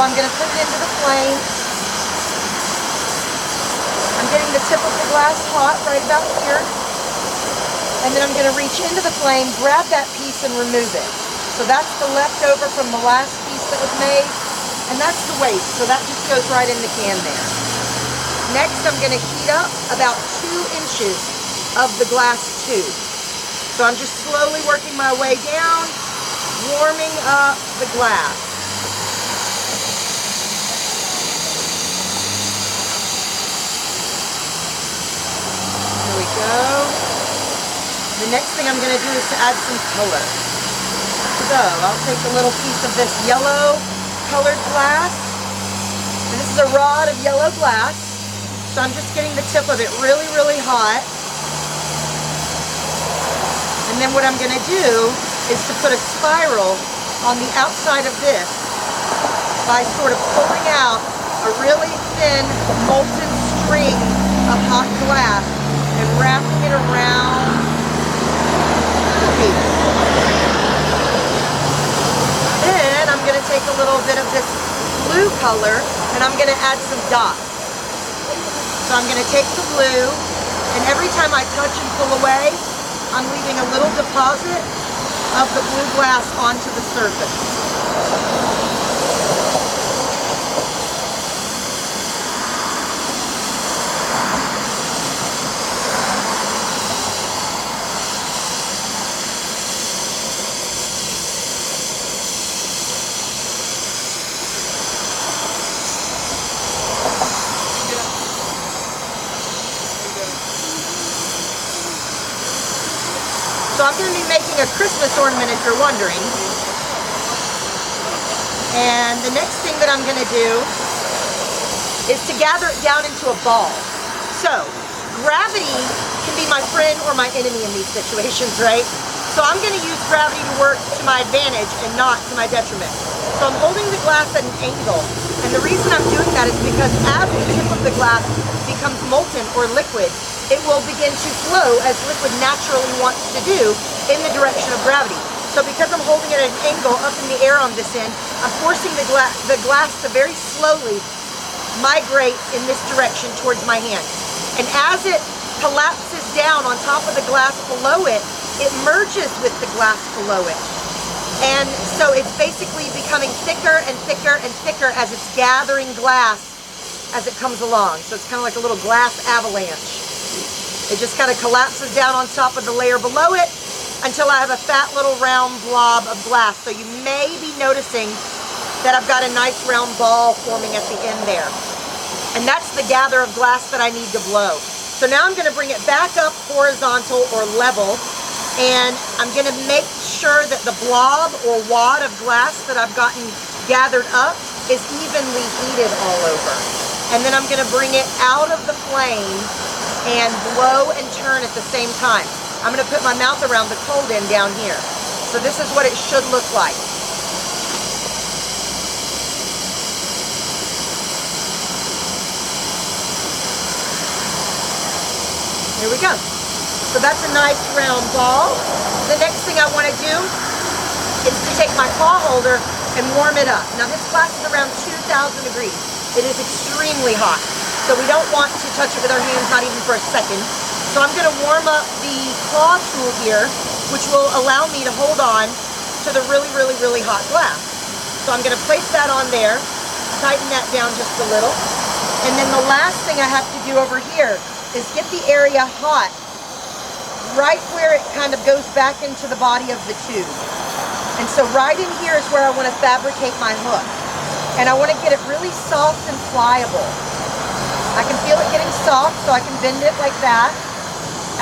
So I'm going to put it into the flame. I'm getting the tip of the glass hot right about here. And then I'm going to reach into the flame, grab that piece, and remove it. So that's the leftover from the last piece that was made. And that's the waste. So that just goes right in the can there. Next, I'm going to heat up about 2 inches of the glass tube. So I'm just slowly working my way down, warming up the glass. There we go. The next thing I'm going to do is to add some color. So I'll take a little piece of this yellow colored glass. And this is a rod of yellow glass. So I'm just getting the tip of it really, really hot. And then what I'm going to do is to put a spiral on the outside of this by sort of pulling out a really thin molten string of hot glass and wrapping it around the piece. Then I'm going to take a little bit of this blue color and I'm going to add some dots. So I'm going to take the blue, and every time I touch and pull away, I'm leaving a little deposit of the blue glass onto the surface. So I'm going to be making a Christmas ornament if you're wondering. And the next thing that I'm going to do is to gather it down into a ball. So gravity can be my friend or my enemy in these situations, right? So I'm going to use gravity to work to my advantage and not to my detriment. So I'm holding the glass at an angle. And the reason I'm doing that is because as the tip of the glass becomes molten or liquid, it will begin to flow as liquid naturally wants to do in the direction of gravity. So because I'm holding it at an angle up in the air on this end, I'm forcing the glass to very slowly migrate in this direction towards my hand. And as it collapses down on top of the glass below it, it merges with the glass below it. And so it's basically becoming thicker and thicker and thicker as it's gathering glass as it comes along. So it's kind of like a little glass avalanche. It just kind of collapses down on top of the layer below it until I have a fat little round blob of glass. So you may be noticing that I've got a nice round ball forming at the end there. And that's the gather of glass that I need to blow. So now I'm going to bring it back up horizontal or level, and I'm going to make sure that the blob or wad of glass that I've gotten gathered up is evenly heated all over. And then I'm going to bring it out of the flame and blow and turn at the same time. I'm going to put my mouth around the cold end down here. So this is what it should look like. Here we go. So that's a nice round ball. The next thing I want to do is to take my claw holder and warm it up. Now this glass is around 2,000 degrees. It is extremely hot. So we don't want to touch it with our hands, not even for a second. So I'm going to warm up the claw tool here, which will allow me to hold on to the really, really, really hot glass. So I'm going to place that on there, tighten that down just a little. And then the last thing I have to do over here is get the area hot right where it kind of goes back into the body of the tube. And so right in here is where I want to fabricate my hook. And I want to get it really soft and pliable. I can feel it getting soft, so I can bend it like that.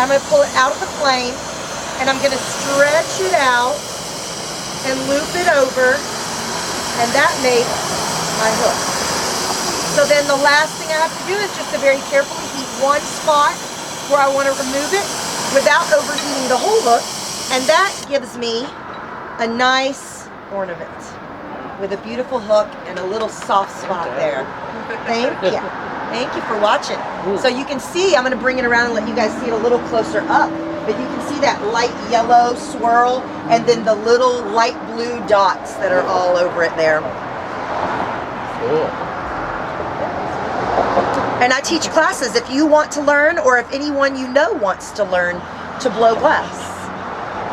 I'm going to pull it out of the flame, and I'm going to stretch it out and loop it over, and that makes my hook. So then the last thing I have to do is just to very carefully heat one spot where I want to remove it without overheating the whole hook, and that gives me a nice ornament with a beautiful hook and a little soft spot there. Thank you. Thank you for watching. So you can see, I'm going to bring it around and let you guys see it a little closer up, but you can see that light yellow swirl and then the little light blue dots that are all over it there. Cool. And I teach classes if you want to learn, or if anyone you know wants to learn to blow glass.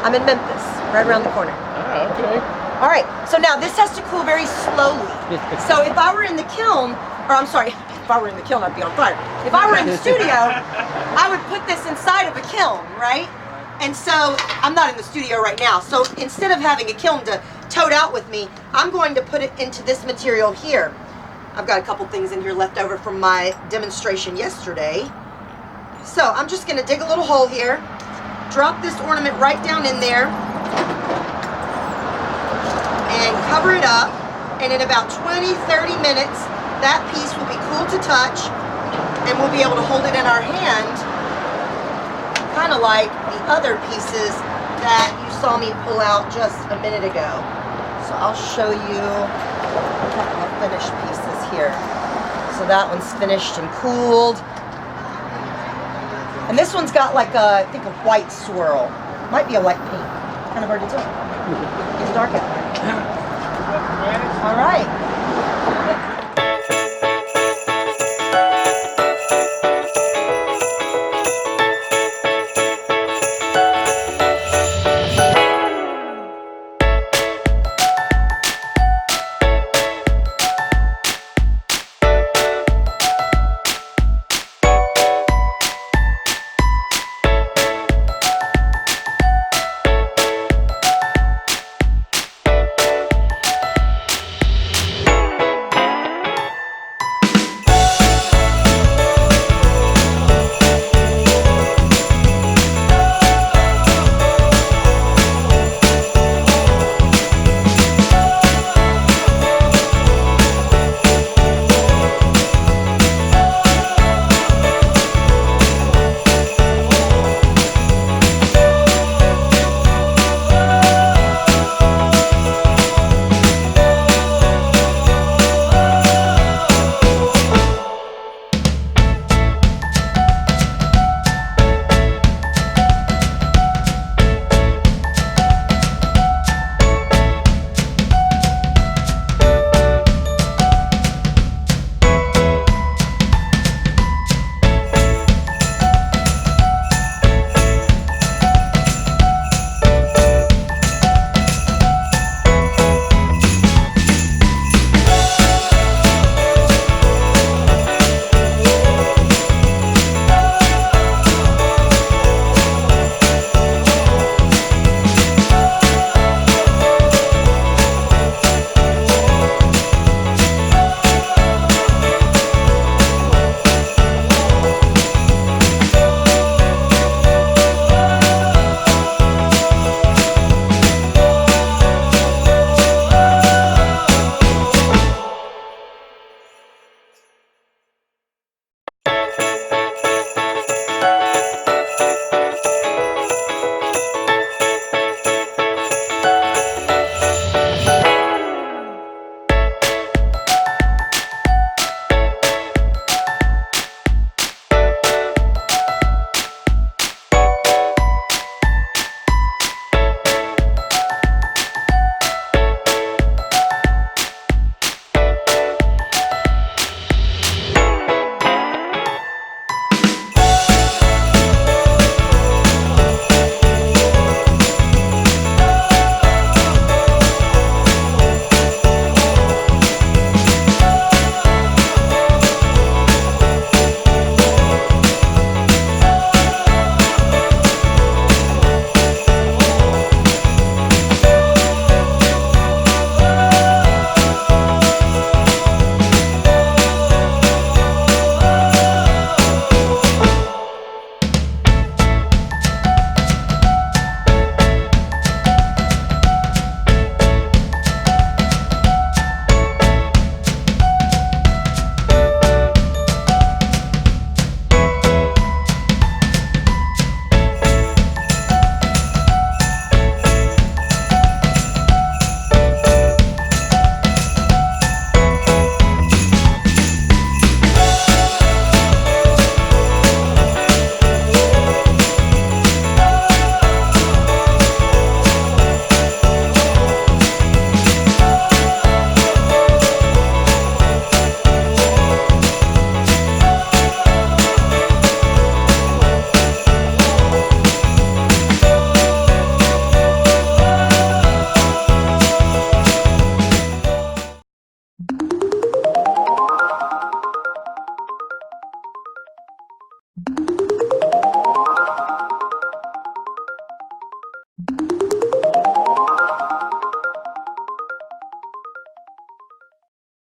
I'm in Memphis, right around the corner. Ah, okay. All right, so now this has to cool very slowly. So if I were in the kiln, or I'm sorry, if I were in the kiln, I'd be on fire. If I were in the studio, I would put this inside of a kiln, right? And so I'm not in the studio right now. So instead of having a kiln to tote out with me, I'm going to put it into this material here. I've got a couple things in here left over from my demonstration yesterday. So I'm just gonna dig a little hole here, drop this ornament right down in there, and cover it up. And in about 20, 30 minutes, that piece will be cool to touch, and we'll be able to hold it in our hand, kind of like the other pieces that you saw me pull out just a minute ago. So I'll show you my finished pieces here. So that one's finished and cooled. And this one's got like a, I think a white swirl. Might be a white paint. Kind of hard to tell. It's dark out there. All right.